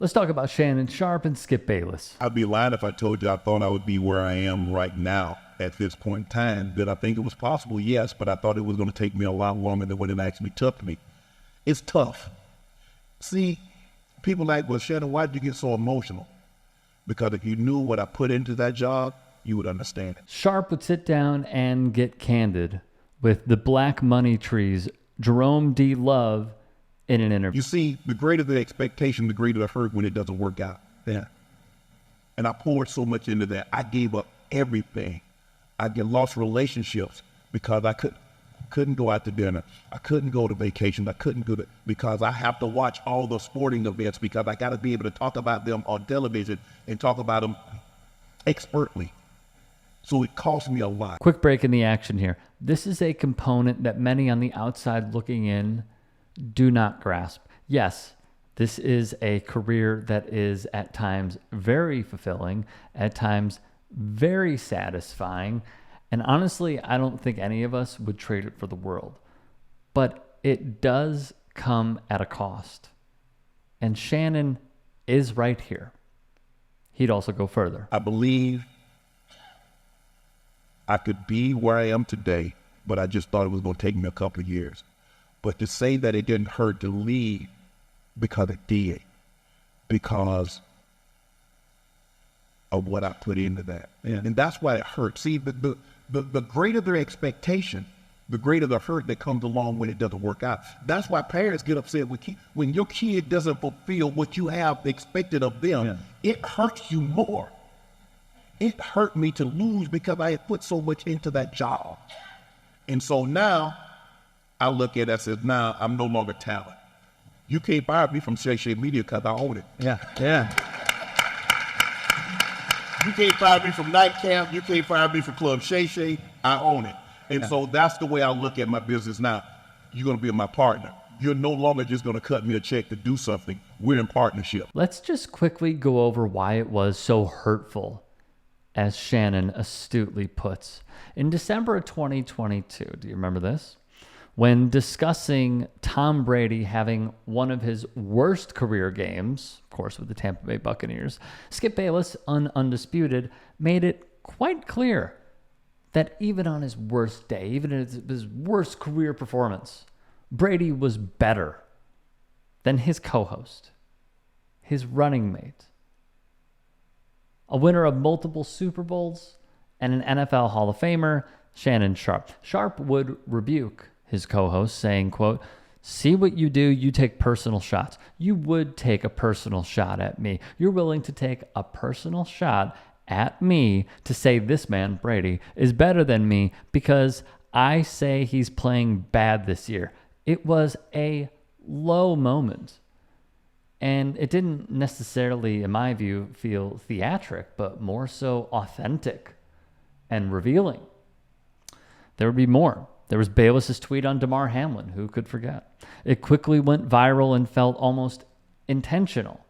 Let's talk about Shannon Sharpe and Skip Bayless. I'd be lying if I told you I thought I would be where I am right now at this point in time. Did I think it was possible? Yes, but I thought it was going to take me a lot longer than what it actually took me. It's tough. See, people like, well, Shannon, why did you get so emotional? Because if you knew what I put into that job, you would understand it. Sharpe would sit down and get candid with the Black Money Tree's Jerome D. Love in an interview. You see, the greater the expectation, the greater the hurt when it doesn't work out. Yeah. And I poured so much into that. I gave up everything. I lost relationships because I couldn't go out to dinner. I couldn't go to vacation. I couldn't do it because I have to watch all the sporting events because I got to be able to talk about them on television and talk about them expertly. So it cost me a lot. Quick break in the action here. This is a component that many on the outside looking in do not grasp. Yes, this is a career that is at times very fulfilling, at times very satisfying, and honestly, I don't think any of us would trade it for the world. But it does come at a cost. And Shannon is right here. He'd also go further. I believe I could be where I am today, but I just thought it was going to take me a couple of years. But to say that it didn't hurt to leave, because it did, because of what I put into that. Yeah. And that's why it hurt. See, the greater their expectation, the greater the hurt that comes along when it doesn't work out. That's why parents get upset when your kid doesn't fulfill what you have expected of them. Yeah. It hurts you more. It hurt me to lose because I had put so much into that job. And so now I look at it and say, now I'm no longer talent. You can't fire me from Shay Media because I own it. Yeah, yeah. You can't fire me from Night Camp. You can't fire me from Club Shay. I own it. And so that's the way I look at my business now. You're going to be my partner. You're no longer just going to cut me a check to do something. We're in partnership. Let's just quickly go over why it was so hurtful, as Shannon astutely puts. In December of 2022, do you remember this? When discussing Tom Brady having one of his worst career games, of course with the Tampa Bay Buccaneers, Skip Bayless on Undisputed made it quite clear that even on his worst day, even in his worst career performance, Brady was better than his co-host, his running mate, a winner of multiple Super Bowls, and an NFL Hall of Famer, Shannon Sharpe. Sharpe would rebuke his co-host, saying, quote, "See what you do, you take personal shots. You would take a personal shot at me. You're willing to take a personal shot at me to say this man, Brady, is better than me because I say he's playing bad this year." It was a low moment. And it didn't necessarily, in my view, feel theatric, but more so authentic and revealing. There would be more. There was Bayless's tweet on Hamlin. Who could forget? It quickly went viral and felt almost intentional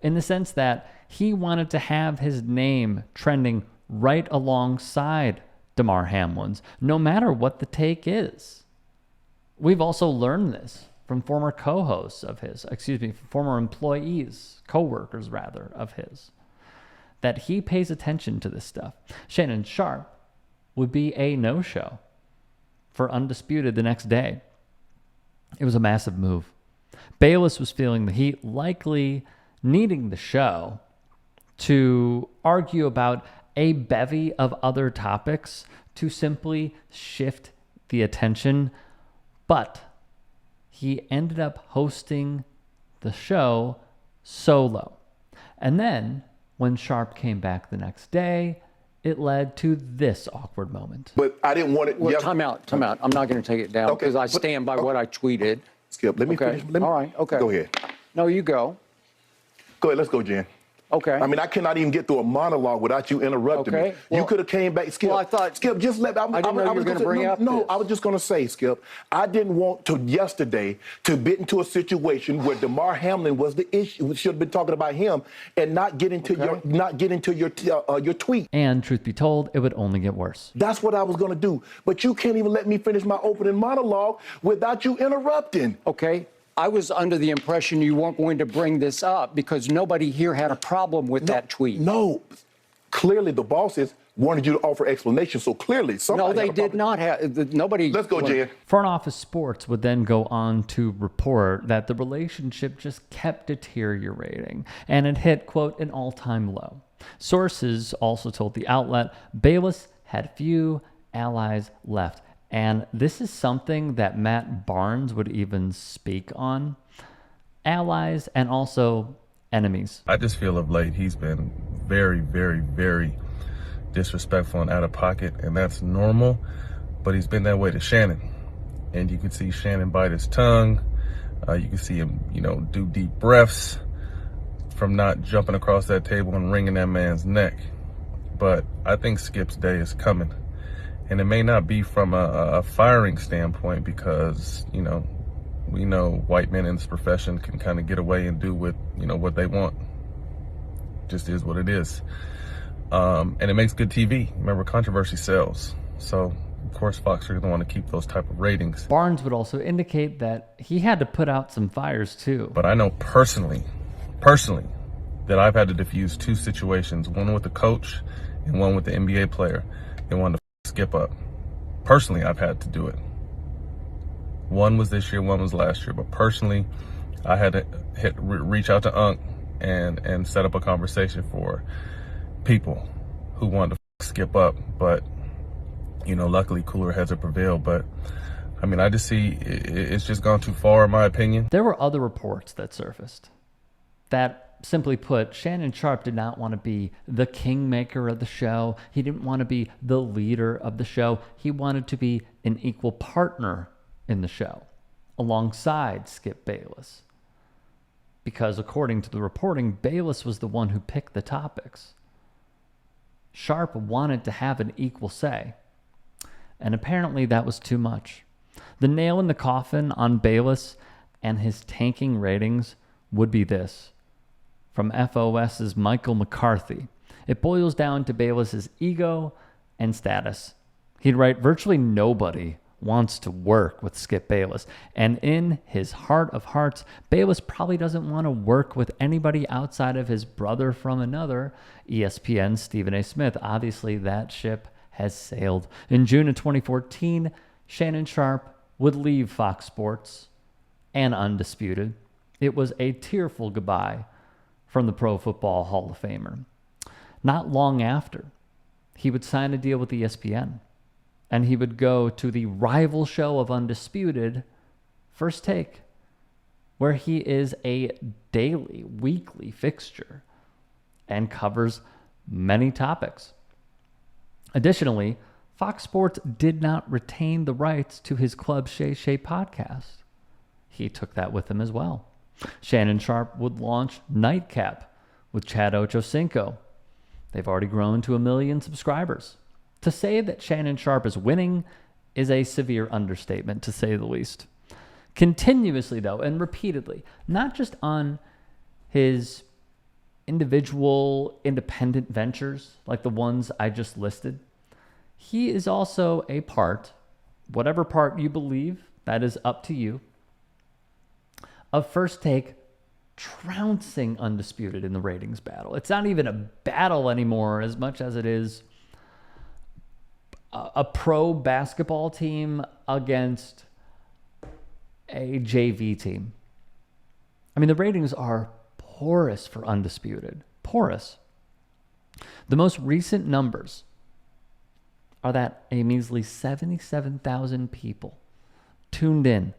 in the sense that he wanted to have his name trending right alongside Hamlin's, no matter what the take is. We've also learned this from former co-hosts of his, former employees, co-workers rather, of his, that he pays attention to this stuff. Shannon Sharpe would be a no-show for Undisputed the next day. It was a massive move. Bayless was feeling the heat, likely needing the show to argue about a bevy of other topics to simply shift the attention, but he ended up hosting the show solo. And then when Sharpe came back the next day, it led to this awkward moment. But I didn't want it. Well, time out. I'm not going to take it down because I stand by what I tweeted. Skip, let me finish. All right, okay. Go ahead. No, you go. Go ahead, let's go, Jen. Okay. I mean, I cannot even get through a monologue without you interrupting me. Well, you could have came back, Skip. Well, I thought, Skip, just let. I didn't know you were going to bring up No, this. I was just going to say, Skip, I didn't want to yesterday to get into a situation where Hamlin was the issue. We should have been talking about him and not get into your tweet. And truth be told, it would only get worse. That's what I was going to do. But you can't even let me finish my opening monologue without you interrupting. Okay. I was under the impression you weren't going to bring this up because nobody here had a problem with that tweet. No, clearly the bosses wanted you to offer explanations, so clearly somebody No, they had a did problem. not have, nobody. Let's go, Jen. Front Office Sports would then go on to report that the relationship just kept deteriorating and it hit, quote, an all-time low. Sources also told the outlet Bayless had few allies left. And this is something that Matt Barnes would even speak on. Allies and also enemies. I just feel of late he's been very, very, very disrespectful and out of pocket, and that's normal, but he's been that way to Shannon. And you can see Shannon bite his tongue. You can see him, do deep breaths from not jumping across that table and wringing that man's neck. But I think Skip's day is coming. And it may not be from a firing standpoint because, we know white men in this profession can kind of get away and do with, what they want. Just is what it is. And it makes good TV. Remember, controversy sells. So, of course, Fox are going to want to keep those type of ratings. Barnes would also indicate that he had to put out some fires too. But I know personally, that I've had to diffuse two situations, one with the coach and one with the NBA player. They wanted to Skip up. Personally, I've had to do it. One was this year, one was last year. But personally, I had to reach out to Unc and set up a conversation for people who wanted to Skip up. But, luckily cooler heads have prevailed. But, I just see it's just gone too far, in my opinion. There were other reports that surfaced that, simply put, Shannon Sharpe did not want to be the kingmaker of the show. He didn't want to be the leader of the show. He wanted to be an equal partner in the show alongside Skip Bayless. Because according to the reporting, Bayless was the one who picked the topics. Sharpe wanted to have an equal say. And apparently that was too much. The nail in the coffin on Bayless and his tanking ratings would be this. From FOS's Michael McCarthy. It boils down to Bayless's ego and status. He'd write, virtually nobody wants to work with Skip Bayless. And in his heart of hearts, Bayless probably doesn't want to work with anybody outside of his brother from another, ESPN's Stephen A. Smith. Obviously, that ship has sailed. In June of 2014, Shannon Sharpe would leave Fox Sports and Undisputed. It was a tearful goodbye from the Pro Football Hall of Famer. Not long after, he would sign a deal with ESPN, and he would go to the rival show of Undisputed, First Take, where he is a daily, weekly fixture and covers many topics. Additionally, Fox Sports did not retain the rights to his Club Shay Shay podcast. He took that with him as well. Shannon Sharpe would launch Nightcap with Chad Ochocinco. They've already grown to 1 million subscribers. To say that Shannon Sharpe is winning is a severe understatement, to say the least. Continuously, though, and repeatedly, not just on his individual independent ventures like the ones I just listed, he is also a part, whatever part you believe, that is up to you, of First Take trouncing Undisputed in the ratings battle. It's not even a battle anymore as much as it is a pro basketball team against a JV team. The ratings are porous for Undisputed. Porous. The most recent numbers are that a measly 77,000 people tuned in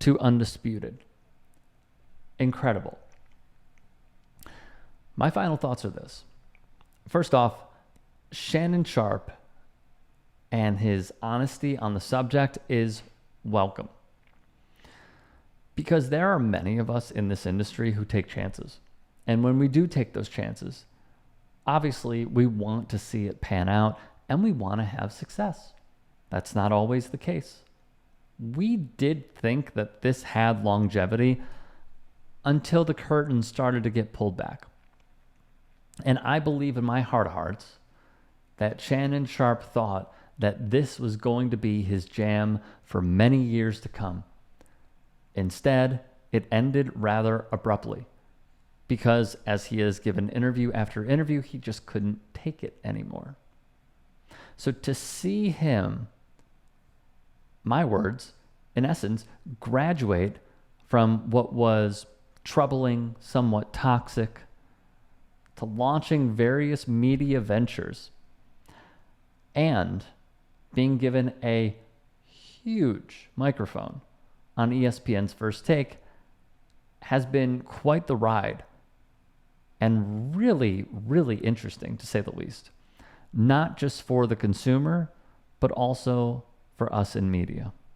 to Undisputed. Incredible. My final thoughts are this. First off, Shannon Sharpe and his honesty on the subject is welcome. Because there are many of us in this industry who take chances. And when we do take those chances, obviously we want to see it pan out and we want to have success. That's not always the case. We did think that this had longevity until the curtain started to get pulled back. And I believe in my heart of hearts that Shannon Sharpe thought that this was going to be his jam for many years to come. Instead, it ended rather abruptly because as he has given interview after interview, he just couldn't take it anymore. So to see him, my words, in essence, graduate from what was troubling, somewhat toxic, to launching various media ventures and being given a huge microphone on ESPN's First Take has been quite the ride and really, really interesting to say the least. Not just for the consumer, but also for us in media.